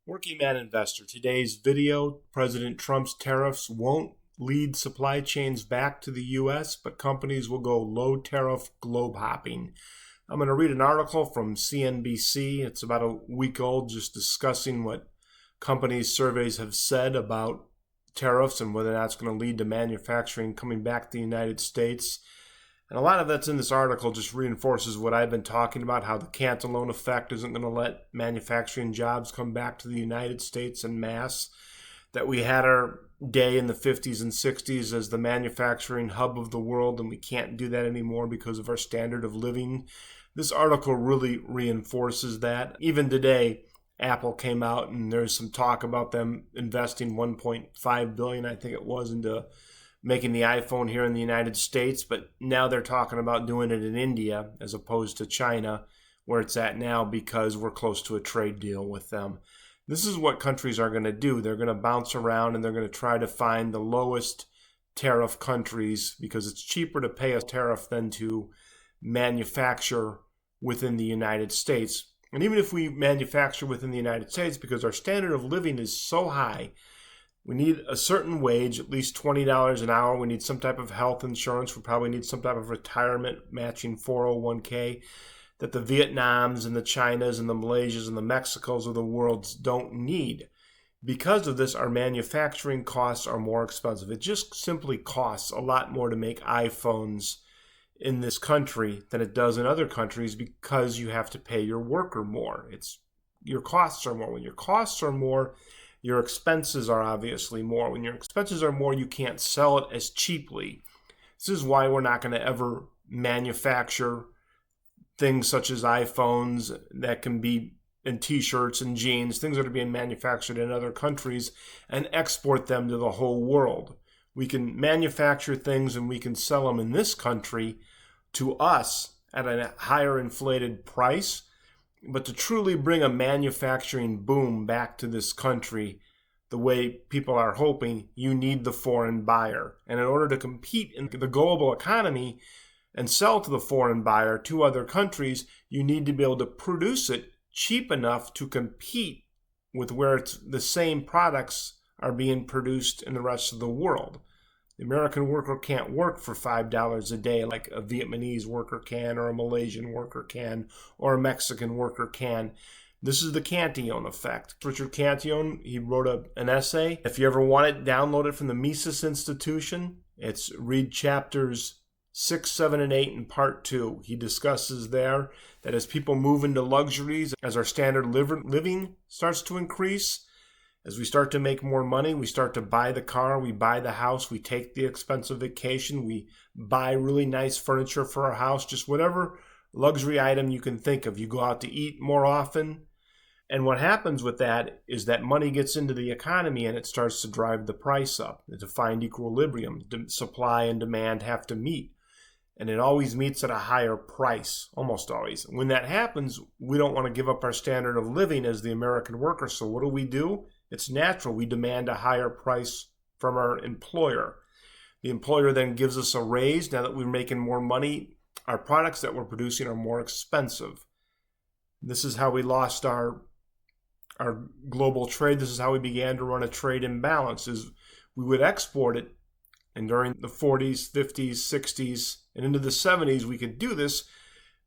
Working Man Investor. Today's video, President Trump's tariffs won't lead supply chains back to the U.S., but companies will go low tariff globe hopping. I'm going to read an article from CNBC. It's about a week old, just discussing what companies' surveys have said about tariffs and whether that's going to lead to manufacturing coming back to the United States. And a lot of that's in this article just reinforces what I've been talking about, how the Cantalone Effect isn't going to let manufacturing jobs come back to the United States en masse, that we had our day in the 50s and 60s as the manufacturing hub of the world, and we can't do that anymore because of our standard of living. This article really reinforces that. Even today, Apple came out and there's some talk about them investing $1.5 billion, I think it was, into making the iPhone here in the United States, but now they're talking about doing it in India as opposed to China, where it's at now because we're close to a trade deal with them. This is what countries are going to do. They're going to bounce around and they're going to try to find the lowest tariff countries because it's cheaper to pay a tariff than to manufacture within the United States. And even if we manufacture within the United States, because our standard of living is so high, we need a certain wage, at least $20 an hour. We need some type of health insurance. We probably need some type of retirement matching 401k that the Vietnams and the Chinas and the Malaysias and the Mexicos of the world don't need. Because of this, our manufacturing costs are more expensive. It just simply costs a lot more to make iPhones in this country than it does in other countries because you have to pay your worker more. Your costs are more. When your costs are more, your expenses are obviously more. When your expenses are more, you can't sell it as cheaply. This is why we're not going to ever manufacture things such as iPhones that can be in t-shirts and jeans, things that are being manufactured in other countries, and export them to the whole world. We can manufacture things and we can sell them in this country to us at a higher inflated price. But to truly bring a manufacturing boom back to this country, the way people are hoping, you need the foreign buyer. And in order to compete in the global economy and sell to the foreign buyer to other countries, you need to be able to produce it cheap enough to compete with where the same products are being produced in the rest of the world. The American worker can't work for $5 a day like a Vietnamese worker can, or a Malaysian worker can, or a Mexican worker can. This is the Canion Effect. Richard Canion, he wrote an essay. If you ever want it, download it from the Mises Institution. Read chapters 6, 7, and 8 in part 2. He discusses there that as people move into luxuries, as our standard living starts to increase, as we start to make more money, we start to buy the car, we buy the house, we take the expensive vacation, we buy really nice furniture for our house, just whatever luxury item you can think of. You go out to eat more often. And what happens with that is that money gets into the economy and it starts to drive the price up. To find equilibrium, supply and demand have to meet. And it always meets at a higher price, almost always. When that happens, we don't want to give up our standard of living as the American worker. So what do? It's natural. We demand a higher price from our employer. The employer then gives us a raise. Now that we're making more money, our products that we're producing are more expensive. This is how we lost our global trade. This is how we began to run a trade imbalance, is we would export it. And during the 40s, 50s, 60s, and into the 70s, we could do this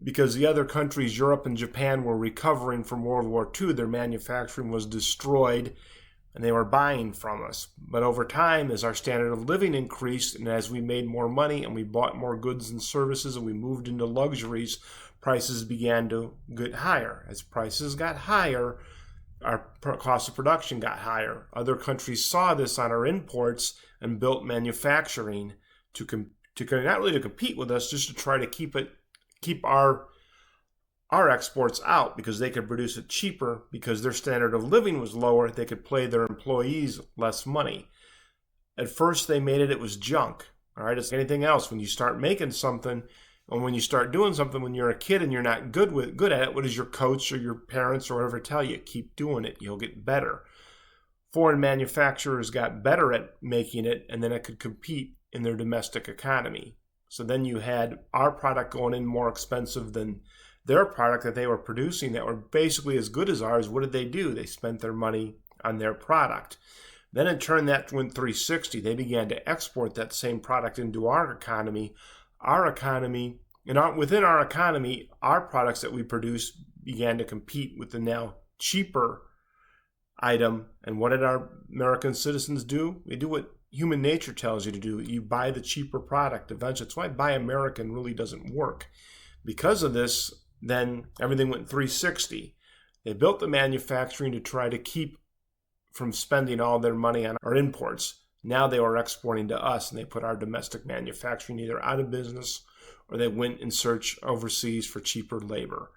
because the other countries, Europe and Japan, were recovering from World War II. Their manufacturing was destroyed, and they were buying from us. But over time, as our standard of living increased, and as we made more money, and we bought more goods and services, and we moved into luxuries, prices began to get higher. As prices got higher, our cost of production got higher. Other countries saw this on our imports and built manufacturing to not really to compete with us, just to try to keep our exports out, because they could produce it cheaper. Because their standard of living was lower, they could pay their employees less money. At first they made it was junk. All right, it's like anything else. When you start making something, and when you start doing something when you're a kid and you're not good at it, what does your coach or your parents or whatever tell you? Keep doing it, you'll get better. Foreign manufacturers got better at making it, and then it could compete in their domestic economy. So then you had our product going in more expensive than their product that they were producing that were basically as good as ours, what did they do? They spent their money on their product. Then in turn, that went 360. They began to export that same product into our economy. Within our economy, our products that we produce began to compete with the now cheaper item. And what did our American citizens do? They do what human nature tells you to do. You buy the cheaper product eventually. That's why Buy American really doesn't work. Because of this, then everything went 360. They built the manufacturing to try to keep from spending all their money on our imports. Now they were exporting to us, and they put our domestic manufacturing either out of business or they went in search overseas for cheaper labor.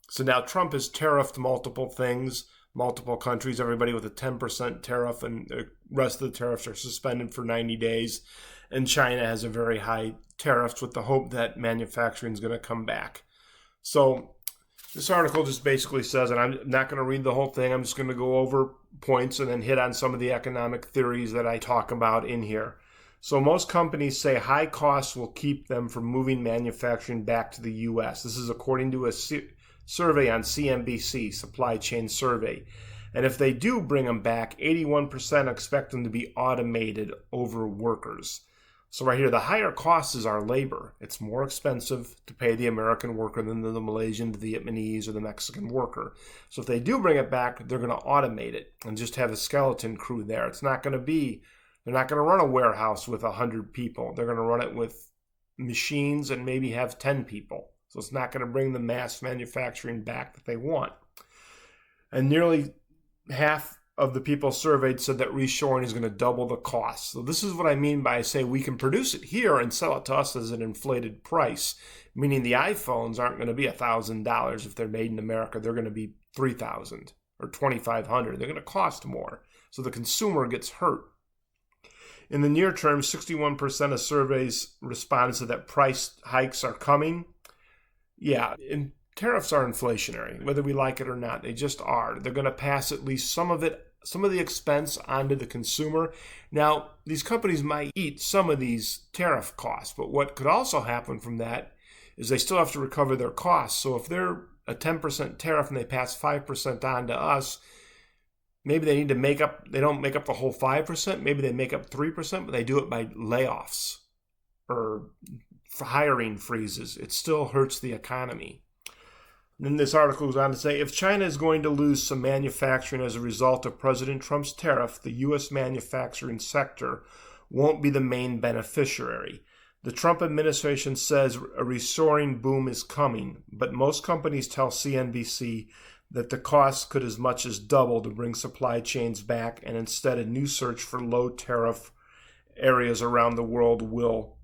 So now Trump has tariffed multiple things, multiple countries, everybody with a 10% tariff, and the rest of the tariffs are suspended for 90 days. And China has a very high tariffs with the hope that manufacturing is going to come back. So this article just basically says, and I'm not going to read the whole thing, I'm just going to go over points and then hit on some of the economic theories that I talk about in here. So most companies say high costs will keep them from moving manufacturing back to the U.S. This is according to a survey on CNBC, Supply Chain Survey. And if they do bring them back, 81% expect them to be automated over workers. So right here, the higher cost is our labor. It's more expensive to pay the American worker than the Malaysian, the Vietnamese, or the Mexican worker. So if they do bring it back, they're going to automate it and just have a skeleton crew there. They're not going to run a warehouse with 100 people. They're going to run it with machines and maybe have 10 people. So it's not going to bring the mass manufacturing back that they want. And nearly half of the people surveyed said that reshoring is going to double the cost. So this is what I mean by I say we can produce it here and sell it to us as an inflated price, meaning the iPhones aren't going to be $1,000 if they're made in America. They're going to be $3,000 or $2,500. They're going to cost more. So the consumer gets hurt. In the near term, 61% of surveys responded that price hikes are coming. Yeah, and tariffs are inflationary, whether we like it or not. They just are. They're going to pass at least some of the expense onto the consumer. Now, these companies might eat some of these tariff costs, but what could also happen from that is they still have to recover their costs. So if they're a 10% tariff and they pass 5% on to us, maybe they don't make up the whole 5%, maybe they make up 3%, but they do it by layoffs or hiring freezes. It still hurts the economy. Then this article goes on to say, if China is going to lose some manufacturing as a result of President Trump's tariff, the U.S. manufacturing sector won't be the main beneficiary. The Trump administration says a reshoring boom is coming, but most companies tell CNBC that the cost could as much as double to bring supply chains back, and instead a new search for low tariff areas around the world will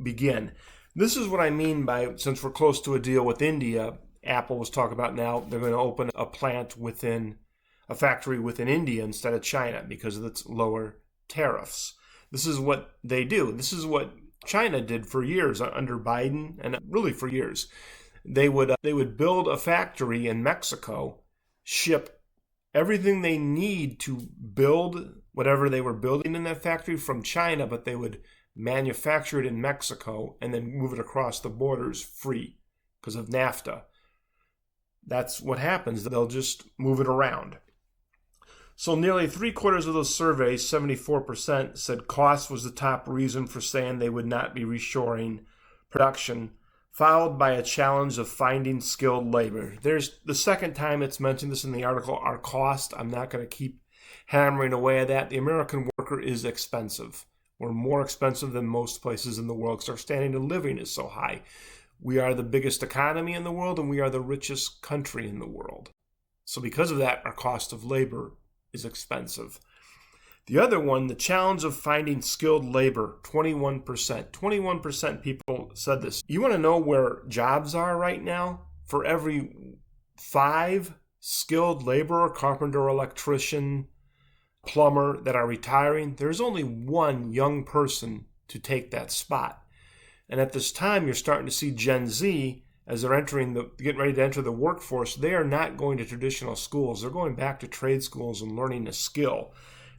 begin. This is what I mean by, since we're close to a deal with India, Apple was talking about now they're going to open a factory within India instead of China because of its lower tariffs. This is what they do. This is what China did for years under Biden, and really for years. They would build a factory in Mexico, ship everything they need to build whatever they were building in that factory from China, but they would manufacture it in Mexico and then move it across the borders free because of NAFTA. That's what happens. They'll just move it around. So nearly 3/4 of those surveys, 74%, said cost was the top reason for saying they would not be reshoring production, followed by a challenge of finding skilled labor. There's the second time it's mentioned this in the article, our cost. I'm not going to keep hammering away at that. The American worker is expensive. We're more expensive than most places in the world because our standard of living is so high. We are the biggest economy in the world, and we are the richest country in the world. So because of that, our cost of labor is expensive. The other one, the challenge of finding skilled labor, 21%. 21% people said this. You want to know where jobs are right now? For every 5 skilled laborer, carpenter, electrician, plumber that are retiring, there's only 1 young person to take that spot. And at this time, you're starting to see Gen Z, as they're getting ready to enter the workforce, they are not going to traditional schools. They're going back to trade schools and learning a skill.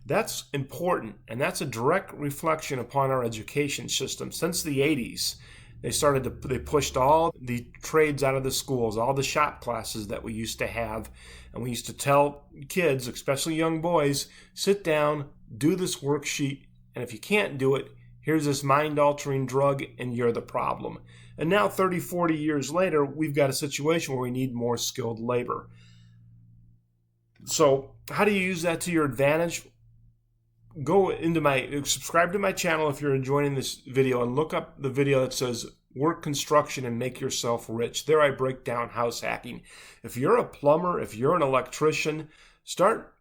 That's important, and that's a direct reflection upon our education system. Since the 80s, They pushed all the trades out of the schools, all the shop classes that we used to have. And we used to tell kids, especially young boys, sit down, do this worksheet, and if you can't do it, here's this mind-altering drug, and you're the problem. And now, 30, 40 years later, we've got a situation where we need more skilled labor. So how do you use that to your advantage? Subscribe to my channel if you're enjoying this video, and look up the video that says work construction and make yourself rich. There I break down house hacking. If you're a plumber, if you're an electrician, start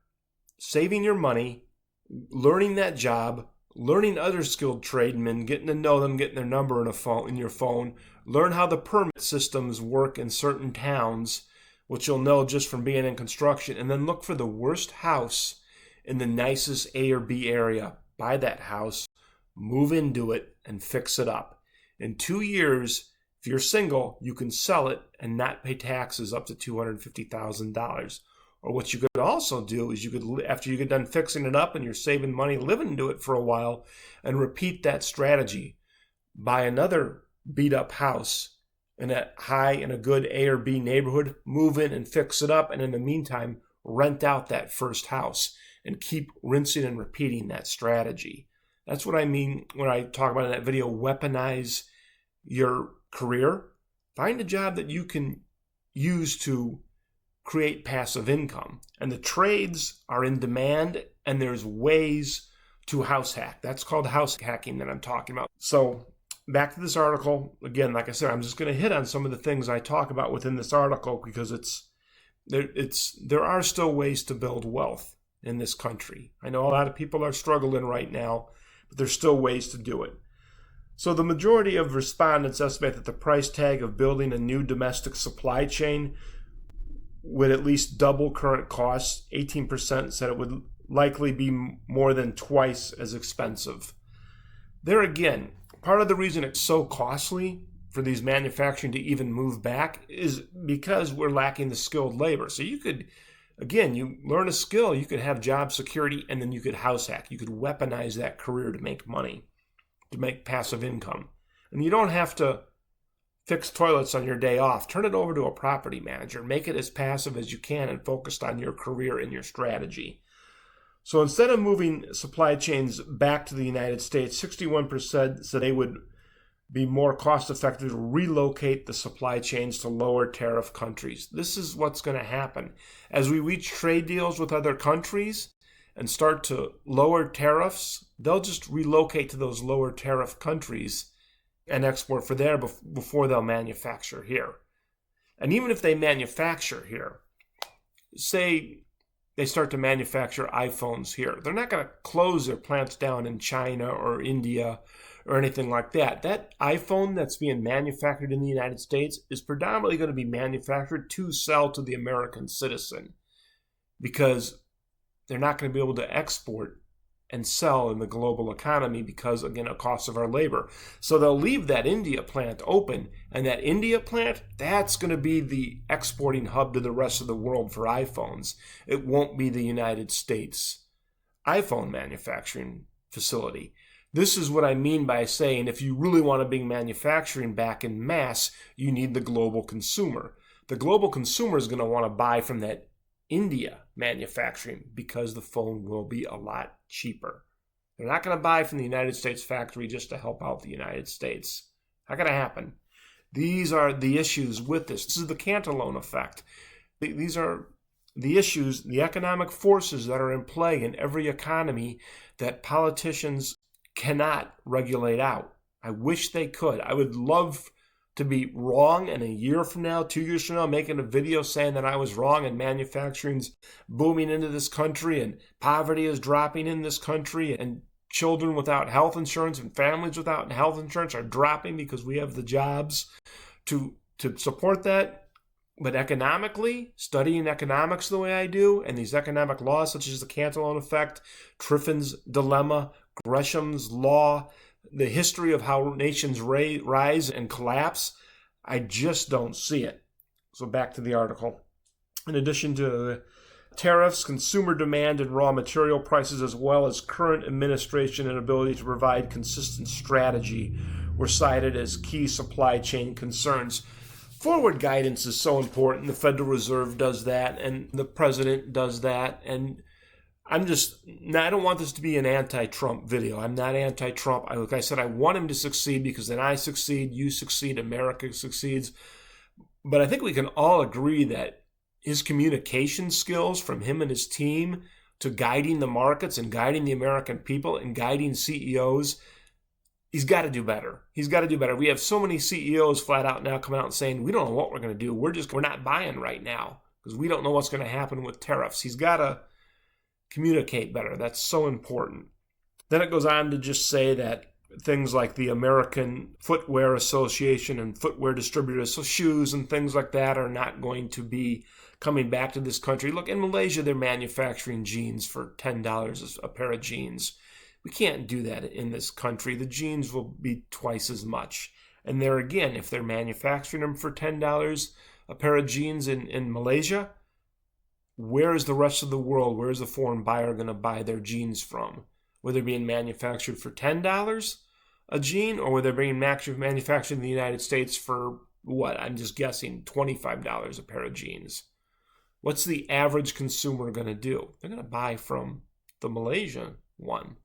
saving your money, learning that job, learning other skilled tradesmen, getting to know them, getting their number in your phone, learn how the permit systems work in certain towns, which you'll know just from being in construction, and then look for the worst house in the nicest A or B area. Buy that house, move into it, and fix it up. In 2 years, if you're single, you can sell it and not pay taxes up to $250,000. Or what you could also do is after you get done fixing it up and you're saving money, live into it for a while and repeat that strategy. Buy another beat up house in a good A or B neighborhood, move in and fix it up, and in the meantime, rent out that first house and keep rinsing and repeating that strategy. That's what I mean when I talk about in that video, weaponize your career. Find a job that you can use to create passive income. And the trades are in demand, and there's ways to house hack. That's called house hacking that I'm talking about. So back to this article. Again, like I said, I'm just going to hit on some of the things I talk about within this article because there are still ways to build wealth in this country. I know a lot of people are struggling right now, but there's still ways to do it. So the majority of respondents estimate that the price tag of building a new domestic supply chain would at least double current costs. 18% said it would likely be more than twice as expensive. There again, part of the reason it's so costly for these manufacturing to even move back is because we're lacking the skilled labor. So you could, again, you learn a skill, you could have job security, and then you could house hack. You could weaponize that career to make money, to make passive income. And you don't have to fix toilets on your day off. Turn it over to a property manager. Make it as passive as you can and focused on your career and your strategy. So instead of moving supply chains back to the United States, 61% said they would be more cost-effective to relocate the supply chains to lower tariff countries. This is what's going to happen. As we reach trade deals with other countries and start to lower tariffs, they'll just relocate to those lower tariff countries and export for there before they'll manufacture here. And even if they manufacture here, say they start to manufacture iPhones here, they're not going to close their plants down in China or India or anything like that. That iPhone that's being manufactured in the United States is predominantly going to be manufactured to sell to the American citizen because they're not going to be able to export and sell in the global economy because, again, of cost of our labor. So they'll leave that India plant open, and that India plant, that's going to be the exporting hub to the rest of the world for iPhones. It won't be the United States iPhone manufacturing facility. This is what I mean by saying if you really want to bring manufacturing back in mass, you need the global consumer. The global consumer is going to want to buy from that India manufacturing because the phone will be a lot cheaper. They're not going to buy from the United States factory just to help out the United States. Not going to happen. These are the issues with this. This is the Cantalone Effect. These are the issues, the economic forces that are in play in every economy that politicians cannot regulate out. I wish they could. I would love to be wrong, and a year from now, 2 years from now, making a video saying that I was wrong and manufacturing's booming into this country and poverty is dropping in this country and children without health insurance and families without health insurance are dropping because we have the jobs to support that. But economically, studying economics the way I do, and these economic laws such as the Cantalone Effect, Triffin's Dilemma, Gresham's Law, the history of how nations rise and collapse, I just don't see it. So back to the article. In addition to tariffs, consumer demand and raw material prices, as well as current administration and ability to provide consistent strategy, were cited as key supply chain concerns. Forward guidance is so important. The Federal Reserve does that, and the president does that. And I don't want this to be an anti-Trump video. I'm not anti-Trump. Like I said, I want him to succeed because then I succeed, you succeed, America succeeds. But I think we can all agree that his communication skills from him and his team to guiding the markets and guiding the American people and guiding CEOs, he's got to do better. He's got to do better. We have so many CEOs flat out now coming out and saying, we don't know what we're going to do. We're not buying right now because we don't know what's going to happen with tariffs. He's got to communicate better. That's so important. Then it goes on to just say that things like the American Footwear Association and footwear distributors, so shoes and things like that, are not going to be coming back to this country. Look, in Malaysia, they're manufacturing jeans for $10 a pair of jeans. We can't do that in this country. The jeans will be twice as much. And there again, if they're manufacturing them for $10 a pair of jeans in Malaysia, where is the rest of the world? Where is the foreign buyer going to buy their jeans from? Were they being manufactured for $10 a jean, or were they being manufactured in the United States for what? I'm just guessing $25 a pair of jeans. What's the average consumer going to do? They're going to buy from the Malaysian one.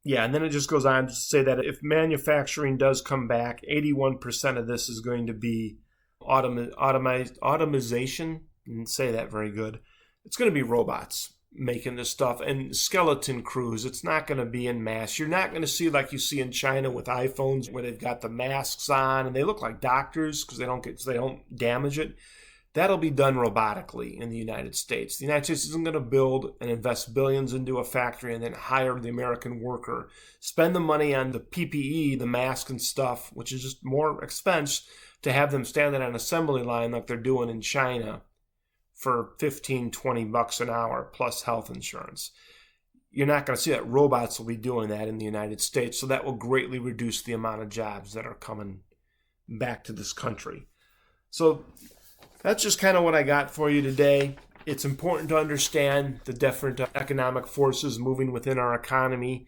Yeah, and then it just goes on to say that if manufacturing does come back, 81% of this is going to be automation. Didn't say that very good. It's going to be robots making this stuff and skeleton crews. It's not going to be in mass. You're not going to see like you see in China with iPhones where they've got the masks on and they look like doctors because they don't damage it. That'll be done robotically in the United States. The United States isn't going to build and invest billions into a factory and then hire the American worker, spend the money on the PPE, the mask and stuff, which is just more expense, to have them stand on an assembly line like they're doing in China for $15-20 an hour plus health insurance. You're not going to see that. Robots will be doing that in the United States, so that will greatly reduce the amount of jobs that are coming back to this country. So that's just kind of what I got for you today. It's important to understand the different economic forces moving within our economy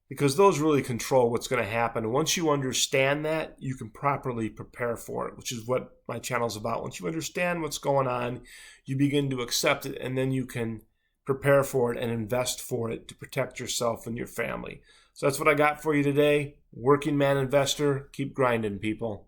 because those really control what's going to happen. And once you understand that, you can properly prepare for it, which is what my channel is about. Once you understand what's going on, you begin to accept it, and then you can prepare for it and invest for it to protect yourself and your family. So that's what I got for you today. Working man investor, keep grinding, people.